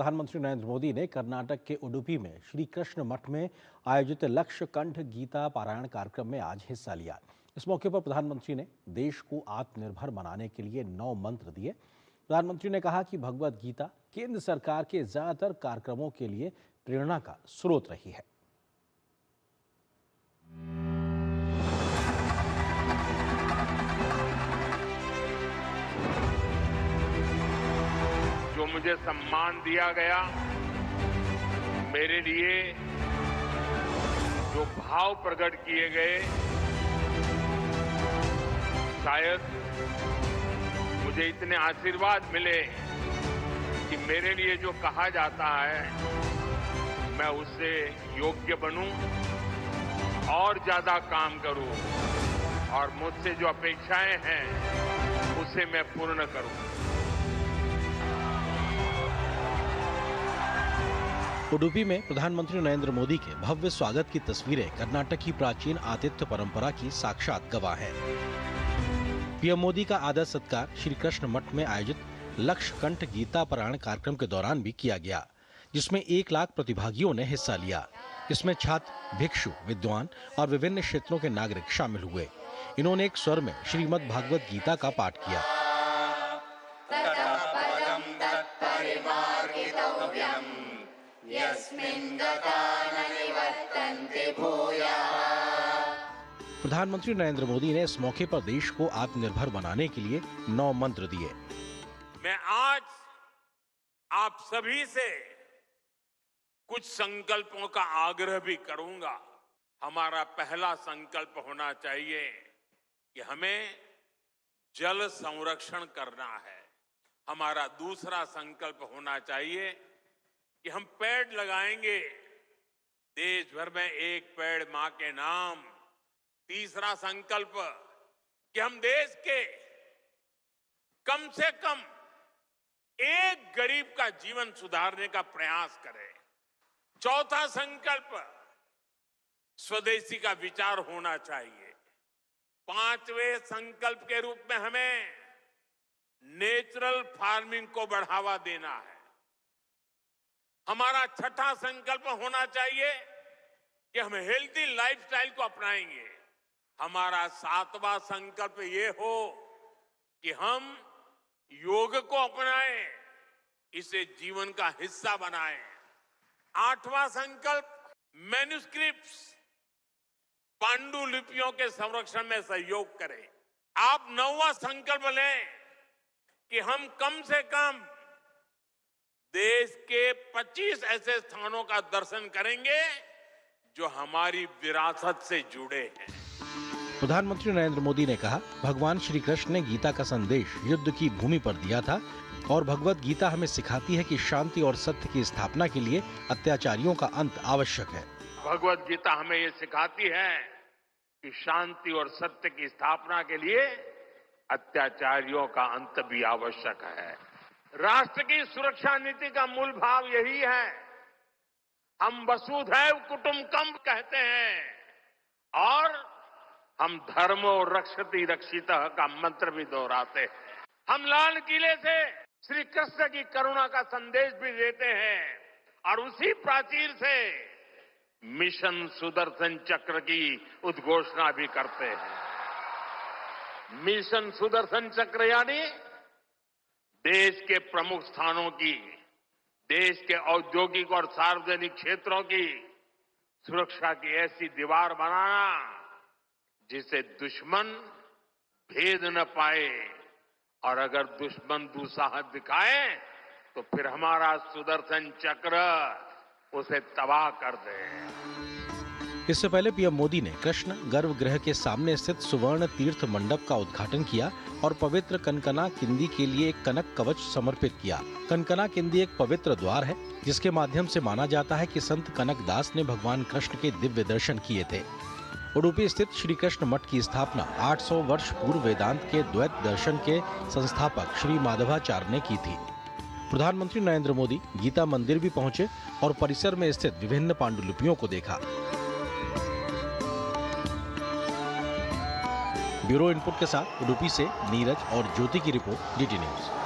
प्रधानमंत्री नरेंद्र मोदी ने कर्नाटक के उडुपी में श्री कृष्ण मठ में आयोजित लक्ष्य कंठ गीता पारायण कार्यक्रम में आज हिस्सा लिया। इस मौके पर प्रधानमंत्री ने देश को आत्मनिर्भर बनाने के लिए 9 मंत्र दिए। प्रधानमंत्री ने कहा कि भगवद गीता केंद्र सरकार के ज्यादातर कार्यक्रमों के लिए प्रेरणा का स्रोत रही है। जो मुझे सम्मान दिया गया, मेरे लिए जो भाव प्रकट किए गए, शायद मुझे इतने आशीर्वाद मिले कि मेरे लिए जो कहा जाता है मैं उससे योग्य बनूं और ज्यादा काम करूं और मुझसे जो अपेक्षाएं हैं उसे मैं पूर्ण करूं। उडुपी में प्रधानमंत्री नरेंद्र मोदी के भव्य स्वागत की तस्वीरें कर्नाटक की प्राचीन आतिथ्य परंपरा की साक्षात गवाह हैं। पीएम मोदी का आदर सत्कार श्री कृष्ण मठ में आयोजित लक्ष्य कंठ गीता पारायण कार्यक्रम के दौरान भी किया गया, जिसमें 1 लाख प्रतिभागियों ने हिस्सा लिया। इसमें छात्र, भिक्षु, विद्वान और विभिन्न क्षेत्रों के नागरिक शामिल हुए। इन्होंने एक स्वर में श्रीमद् भागवत गीता का पाठ किया। प्रधानमंत्री नरेंद्र मोदी ने इस मौके पर देश को आत्मनिर्भर बनाने के लिए 9 मंत्र दिए। मैं आज आप सभी से कुछ संकल्पों का आग्रह भी करूंगा। हमारा पहला संकल्प होना चाहिए कि हमें जल संरक्षण करना है। हमारा दूसरा संकल्प होना चाहिए कि हम पेड़ लगाएंगे, देश भर में 1 पेड़ मां के नाम। तीसरा संकल्प कि हम देश के कम से कम 1 गरीब का जीवन सुधारने का प्रयास करें। चौथा संकल्प स्वदेशी का विचार होना चाहिए। 5वें संकल्प के रूप में हमें नेचुरल फार्मिंग को बढ़ावा देना है। हमारा छठा संकल्प होना चाहिए कि हम हेल्थी लाइफस्टाइल को अपनाएंगे। हमारा 7वां संकल्प ये हो कि हम योग को अपनाएं, इसे जीवन का हिस्सा बनाएं। 8वां संकल्प मैन्युस्क्रिप्ट्स, पांडुलिपियों के संरक्षण में सहयोग करें। आप 9वां संकल्प लें कि हम कम से कम देश के 25 ऐसे स्थानों का दर्शन करेंगे जो हमारी विरासत से जुड़े हैं। प्रधानमंत्री नरेंद्र मोदी ने कहा, भगवान श्री कृष्ण ने गीता का संदेश युद्ध की भूमि पर दिया था और भगवत गीता हमें सिखाती है कि शांति और सत्य की स्थापना के लिए अत्याचारियों का अंत आवश्यक है। भगवत गीता हमें ये सिखाती है कि शांति और सत्य की स्थापना के लिए अत्याचारियों का अंत भी आवश्यक है। राष्ट्र की सुरक्षा नीति का मूल भाव यही है। हम वसुधैव कुटुंबकम कहते हैं और हम धर्मो रक्षति रक्षितः का मंत्र भी दोहराते हैं। हम लाल किले से श्री कृष्ण की करुणा का संदेश भी देते हैं और उसी प्राचीर से मिशन सुदर्शन चक्र की उद्घोषणा भी करते हैं। मिशन सुदर्शन चक्र यानी देश के प्रमुख स्थानों की, देश के औद्योगिक और सार्वजनिक क्षेत्रों की सुरक्षा की ऐसी दीवार बनाना जिसे दुश्मन भेद न पाए और अगर दुश्मन दुस्साहस दिखाए तो फिर हमारा सुदर्शन चक्र उसे तबाह कर दे। इससे पहले पीएम मोदी ने कृष्ण गर्भगृह के सामने स्थित सुवर्ण तीर्थ मंडप का उद्घाटन किया और पवित्र कनकना किंदी के लिए एक कनक कवच समर्पित किया। कनकना किंदी एक पवित्र द्वार है जिसके माध्यम से माना जाता है कि संत कनक दास ने भगवान कृष्ण के दिव्य दर्शन किए थे। उडुपी स्थित श्री कृष्ण मठ की स्थापना 800 वर्ष पूर्व वेदांत के द्वैत दर्शन के संस्थापक श्री माधवाचार्य ने की थी। प्रधानमंत्री नरेंद्र मोदी गीता मंदिर भी पहुंचे और परिसर में स्थित विभिन्न पांडुलिपियों को देखा। ब्यूरो इनपुट के साथ उडुपी से नीरज और ज्योति की रिपोर्ट, डीटी न्यूज।